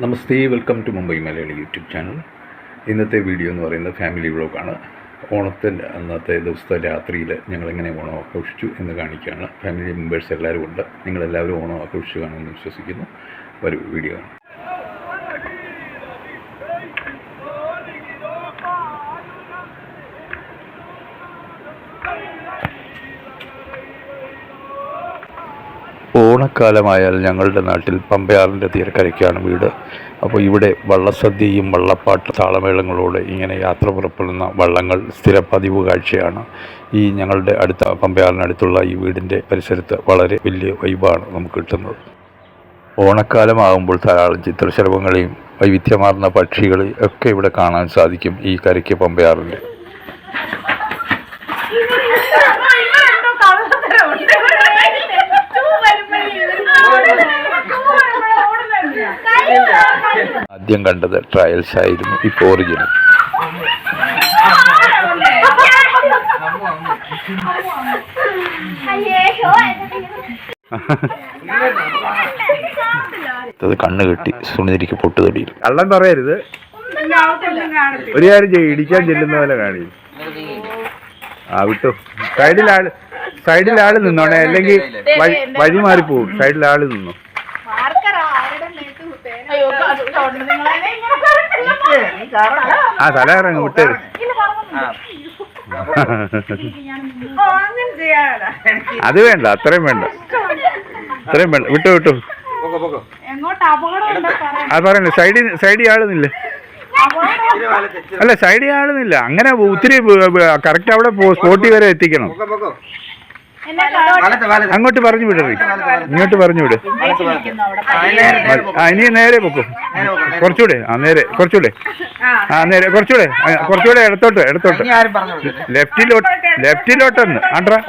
Namaste, welcome to Mumbai Malayali YouTube channel. ഇന്നത്തെ video എന്ന് പറയുന്നത് ഫാമിലി വ്ളോഗാണ്. ഓണത്തിൻ്റെ അന്നത്തെ ദിവസത്തെ രാത്രിയിൽ ഞങ്ങളെങ്ങനെ ഓണം ആഘോഷിച്ചു എന്ന് കാണിക്കുകയാണ്. ഫാമിലി മെമ്പേഴ്സ് എല്ലാവരും ഉണ്ട്. നിങ്ങളെല്ലാവരും ഓണം ആഘോഷിച്ചു കാണുമെന്ന് വിശ്വസിക്കുന്നു. ഒരു വീഡിയോ ആണ്. ഓണക്കാലമായാൽ ഞങ്ങളുടെ നാട്ടിൽ പമ്പയാറിൻ്റെ തീരക്കരയ്ക്കാണ് വീട്. അപ്പോൾ ഇവിടെ വള്ളസദ്യയും വള്ളപ്പാട്ട് താളമേളങ്ങളോടെ ഇങ്ങനെ യാത്ര പുറപ്പെടുന്ന വള്ളങ്ങൾ സ്ഥിര പതിവ് കാഴ്ചയാണ്. ഈ ഞങ്ങളുടെ അടുത്ത പമ്പയാറിനടുത്തുള്ള ഈ വീടിൻ്റെ പരിസരത്ത് വളരെ വലിയ വൈബാണ് നമുക്ക് കിട്ടുന്നത്. ഓണക്കാലമാകുമ്പോൾ ധാരാളം ചിത്രശലഭങ്ങളെയും വൈവിധ്യമാർന്ന പക്ഷികളെയും ഒക്കെ ഇവിടെ കാണാൻ സാധിക്കും ഈ കരയ്ക്ക് പമ്പയാറിൻ്റെ. ആദ്യം കണ്ടത് ട്രയൽസ് ആയിരുന്നു, ഇപ്പോൾ ഒറിജിനൽ. അത് കണ്ണ് കെട്ടി സുനിതിരിക്ക് പൊട്ടുതൊടിയിൽ. കള്ളം പറയരുത്. ഒരു കാര്യം ചെയ്യും, ഇടിക്കാൻ ചെല്ലുന്ന പോലെ കാണി. വിട്ടു. സൈഡിലാള് നിന്നോണേ, അല്ലെങ്കിൽ വഴി മാറിപ്പോവും. സൈഡിലാള് നിന്നോ. തല ഇറങ്ങും. വിട്ടേര്. അത് വേണ്ട, അത്രയും വേണ്ട. വിട്ടു. അത് പറയണ്ടേ, സൈഡിൽ ആളുന്നില്ലേ? അല്ല, സൈഡിൽ ആളുന്നില്ല. അങ്ങനെ ഒത്തിരി കറക്റ്റ് അവിടെ സ്പോട്ടിൽ വരെ എത്തിക്കണം. അങ്ങോട്ട് പറഞ്ഞു വിടറി, ഇങ്ങോട്ട് പറഞ്ഞു വിട്. ഇനി നേരെ പൊക്കും. കുറച്ചുകൂടെ നേരെ, കുറച്ചുകൂടെ നേരെ, കുറച്ചുകൂടെ ഇടത്തോട്ട്. ലെഫ്റ്റിലോട്ടൊന്ന് ആണ്ട്രാ.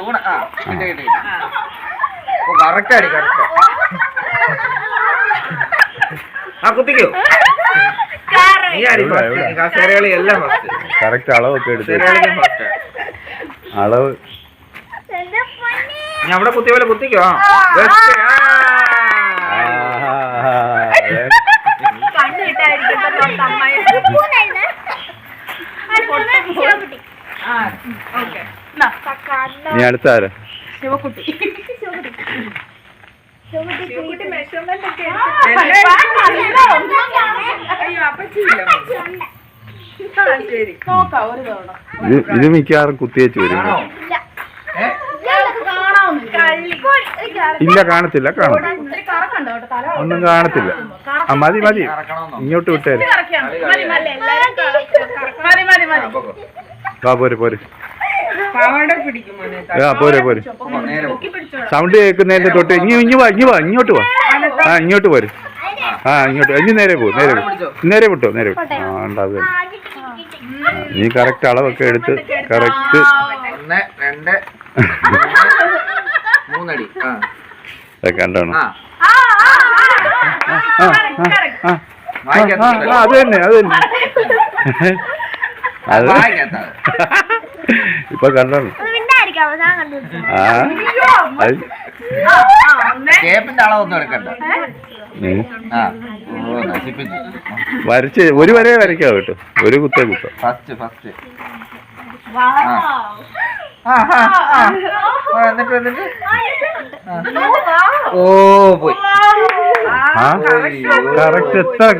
കറക്റ്റ് അളവൊക്കെ എടുത്ത് അളവ് ഞാൻ അവിടെ കുത്തിയ പോലെ കുത്തിക്കോ. നീ അടുത്താര? ഇത് മിക്കവാറും കുത്തിയേച്ച് വരും. ഇല്ല, കാണത്തില്ല. ഒന്നും കാണത്തില്ല. മതി. ഇങ്ങോട്ട് വിട്ടേര്. പോരെ. പോരെ. സൗണ്ട് കേൾക്കുന്നതിന്റെ തൊട്ട് ഇങ്ങോട്ട് വാ. ഇങ്ങോട്ട് പോര്. ഇങ്ങോട്ട്. ഇനി നേരെ വിട്ടോ. ഉണ്ടാവുക. നീ കറക്റ്റ് അളവൊക്കെ എടുത്ത് കറക്റ്റ്. 1 2 3 അടി കണ്ടോണം. അത് തന്നെ ഇപ്പൊ കണ്ടോണം. വരച്ച് ഒരു വരെ വരയ്ക്കാവോ കേട്ടോ. ഒരു കുത്തേ ഫസ്റ്റ്. പോയി.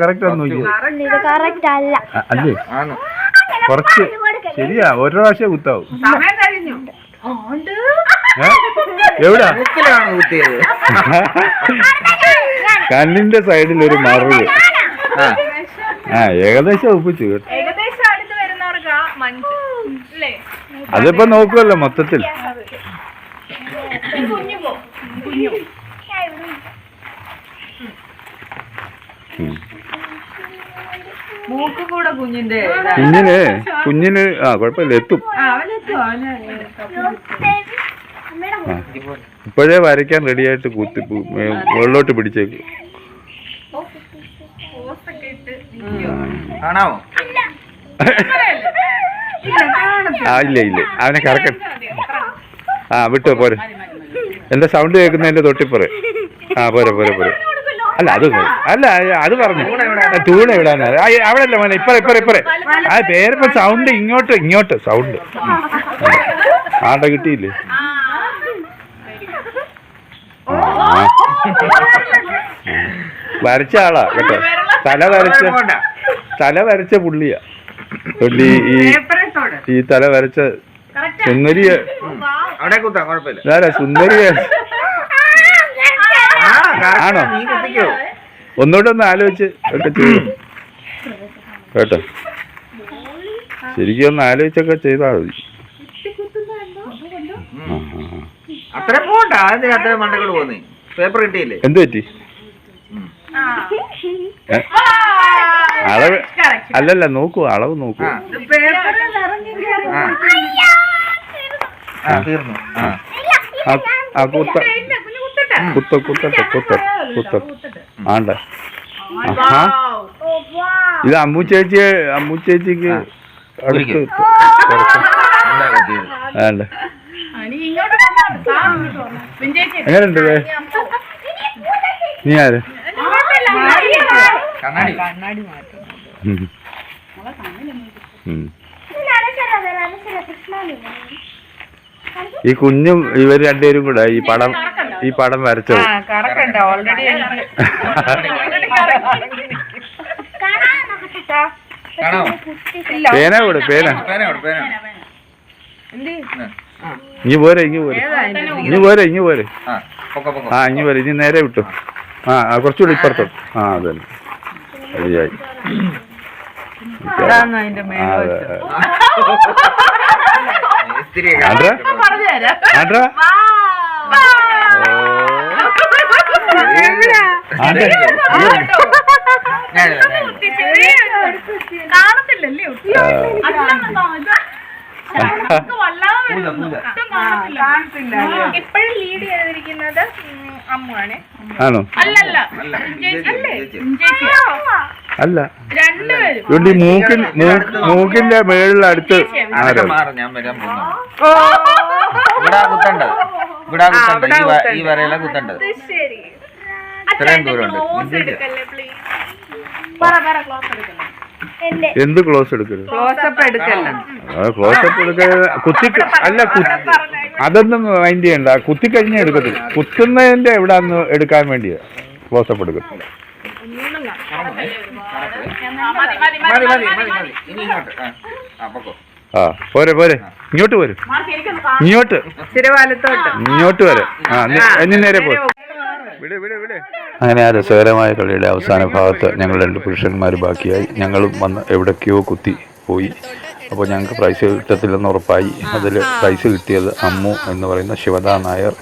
കറക്റ്റ് ഒന്നും അല്ലേ? കുറച്ച് ശരിയാ. ഒരു പ്രാവശ്യം കുത്താവും. എവിടാ കുത്തിയത്? കണ്ണിന്റെ സൈഡിൽ ഒരു മറവ്. ഏകദേശം ഒപ്പിച്ചു കേട്ടോ. അതിപ്പോ നോക്കുമല്ലോ മൊത്തത്തിൽ. കുഞ്ഞിന് കുഴപ്പമില്ല, എത്തും. ഇപ്പോഴേ വരയ്ക്കാൻ റെഡിയായിട്ട് കുത്തി മുകളിലോട്ട് പിടിച്ചേക്ക്. ഇല്ല, അവനെ കറക്റ്റ്. വിട്ടോ പോരെ. എന്റെ സൗണ്ട് കേൾക്കുന്നതിന്റെ തൊട്ടിപ്പുറേ. പോരെ. അല്ല അത് പറഞ്ഞു തൂണ ഇടാനാ അവിടെ അല്ല മോനെ ഇപ്പറേ ആ പേരിപ്പോ സൗണ്ട് ഇങ്ങോട്ട് സൗണ്ട് ആടെ കിട്ടിയില്ലേ വരച്ച ആളാ കേട്ടോ തല വരച്ച പുള്ളിയാ ഈ തല വരച്ച സുന്ദരിയ സുന്ദരിയ ആണോ ഒന്നുകൂടെ ആലോചിച്ച് ഒക്കെ ചെയ്യും കേട്ടോ ശരിക്കും ഒന്ന് ആലോചിച്ചൊക്കെ ചെയ്താൽ മതി എന്ത് പറ്റി അളവ് അല്ലല്ല നോക്കൂ അളവ് നോക്കൂ ആണ്ട ഇത് അമ്മു ചേച്ചിക്ക് അടുത്ത് ആണ്ട എങ്ങനെയുണ്ട് നീ ആര് ഈ കുഞ്ഞും ഇവർ രണ്ടുപേരും കൂടെ ഈ പടം വരച്ചത് പേന പേന ഇങ്ങ് പോരെ ആ ഇങ്ങ് പോരെ ഇനി നേരെ വിട്ടു ആ കുറച്ചുകൂടി ഇപ്പുറത്തോട്ട് അതെ ശരിയായി കാണത്തില്ലല്ലേ ഇപ്പോഴും ലീഡ് ചെയ്തിരിക്കുന്നത് അമ്മുവാണ്. ആണോ? അല്ലല്ല അല്ല രണ്ടുപേരും മൂക്കിന്റെ മേളിൽ അടുത്ത് ഈ വരയില കുത്തണ്ടത് ഇത്രയും ദൂരമുണ്ട്. എന്ത് ക്ലോസ് എടുക്കരുത്? ക്ലോസപ്പ് എടുക്കരുത്. അതൊന്നും മൈൻഡ് ചെയ്യണ്ട. കുത്തിക്കഴിഞ്ഞാൽ എടുക്കത്തില്ല. കുത്തുന്നതിന്റെ എവിടാന്ന് എടുക്കാൻ വേണ്ടിയാ ക്ലോസപ്പ് എടുക്കത്തില്ല. പോരെ ഇങ്ങോട്ട് വരും. ഇങ്ങോട്ട് വരെ നേരെ പോ. അങ്ങനെ ആ രസകരമായ കളിയുടെ അവസാന ഭാഗത്ത് ഞങ്ങൾ 2 പുരുഷന്മാർ ബാക്കിയായി. ഞങ്ങളും വന്ന് എവിടേക്കോ കുത്തി പോയി. അപ്പോൾ ഞങ്ങൾക്ക് പ്രൈസ് കിട്ടത്തില്ലെന്ന് ഉറപ്പായി. അതിൽ പ്രൈസ് കിട്ടിയത് അമ്മു എന്ന് പറയുന്ന ശിവദാ നായർ.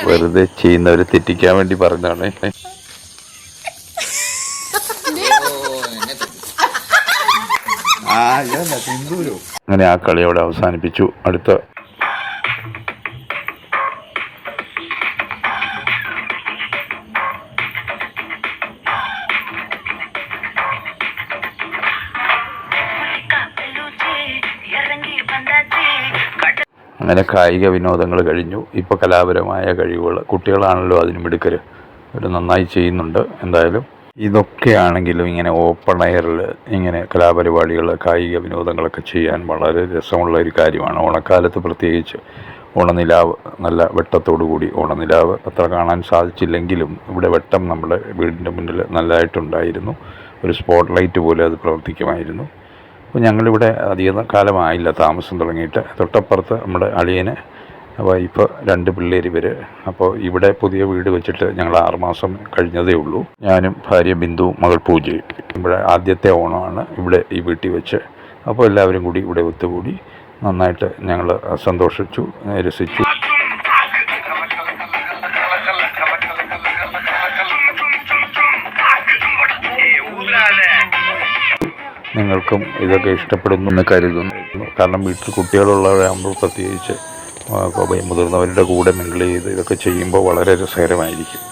വെറുതെ ചെയ്യുന്നവരെ തെറ്റിക്കാൻ വേണ്ടി പറഞ്ഞാണ്. അങ്ങനെ ആ കളിയോടെ അവസാനിപ്പിച്ചു. അടുത്ത അങ്ങനെ കായിക വിനോദങ്ങൾ കഴിഞ്ഞു. ഇപ്പോൾ കലാപരമായ കഴിവുകൾ കുട്ടികളാണല്ലോ അതിന് മിടുക്കർ. അവർ നന്നായി ചെയ്യുന്നുണ്ട്. എന്തായാലും ഇതൊക്കെയാണെങ്കിലും ഇങ്ങനെ ഓപ്പൺ എയറിൽ ഇങ്ങനെ കലാപരിപാടികൾ കായിക വിനോദങ്ങളൊക്കെ ചെയ്യാൻ വളരെ രസമുള്ള ഒരു കാര്യമാണ്. ഓണക്കാലത്ത് പ്രത്യേകിച്ച് ഓണനിലാവ് നല്ല വെട്ടത്തോടു കൂടി, ഓണനിലാവ് അത്ര കാണാൻ സാധിച്ചില്ലെങ്കിലും ഇവിടെ വെട്ടം നമ്മുടെ വീടിൻ്റെ മുന്നിൽ നല്ലതായിട്ടുണ്ടായിരുന്നു. ഒരു സ്പോട്ട് ലൈറ്റ് പോലെ അത് പ്രവർത്തിക്കുമായിരുന്നു. അപ്പോൾ ഞങ്ങളിവിടെ അധികം കാലമായില്ല താമസം തുടങ്ങിയിട്ട്. തൊട്ടപ്പുറത്ത് നമ്മുടെ അളിയന് വൈഫ് 2 പിള്ളേർ ഇവർ. അപ്പോൾ ഇവിടെ പുതിയ വീട് വെച്ചിട്ട് ഞങ്ങൾ 6 മാസം കഴിഞ്ഞതേ ഉള്ളൂ. ഞാനും ഭാര്യ ബിന്ദുവും മകൾ പൂജയും. ഇവിടെ ആദ്യത്തെ ഓണമാണ് ഇവിടെ ഈ വീട്ടിൽ വെച്ച്. അപ്പോൾ എല്ലാവരും കൂടി ഇവിടെ ഒത്തുകൂടി നന്നായിട്ട് ഞങ്ങൾ സന്തോഷിച്ചു, രസിച്ചു. നിങ്ങൾക്കും ഇതൊക്കെ ഇഷ്ടപ്പെടുന്നു കരുതുന്നു. കാരണം വീട്ടിൽ കുട്ടികളുള്ളവരാകുമ്പോൾ പ്രത്യേകിച്ച് മുതിർന്നവരുടെ കൂടെ മിങ്കിൾ ചെയ്ത് ഇതൊക്കെ ചെയ്യുമ്പോൾ വളരെ രസകരമായിരിക്കും.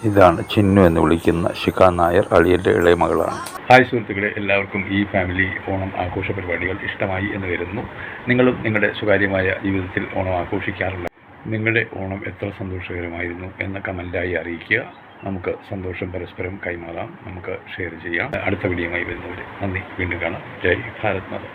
ഇതാണ് ചിന്നു എന്ന് വിളിക്കുന്ന ഷിഖ നായർ, അളിയൻ്റെ ഇളയ മകളാണ്. ഹായ് സുഹൃത്തുക്കളെ, എല്ലാവർക്കും ഈ ഫാമിലി ഓണം ആഘോഷ പരിപാടികൾ ഇഷ്ടമായി എന്ന് കരുതുന്നു. നിങ്ങളും നിങ്ങളുടെ സ്വകാര്യമായ ജീവിതത്തിൽ ഓണം ആഘോഷിക്കാറുണ്ട്. നിങ്ങളുടെ ഓണം എത്ര സന്തോഷകരമായിരുന്നു എന്ന് കമൻറ്റായി അറിയിക്കുക. നമുക്ക് സന്തോഷം പരസ്പരം കൈമാറാം, നമുക്ക് ഷെയർ ചെയ്യാം. അടുത്ത വീഡിയോയുമായി വരുന്നവരെ നന്ദി. വീണ്ടും കാണാം. ജയ് ഭാരത് മാതാ.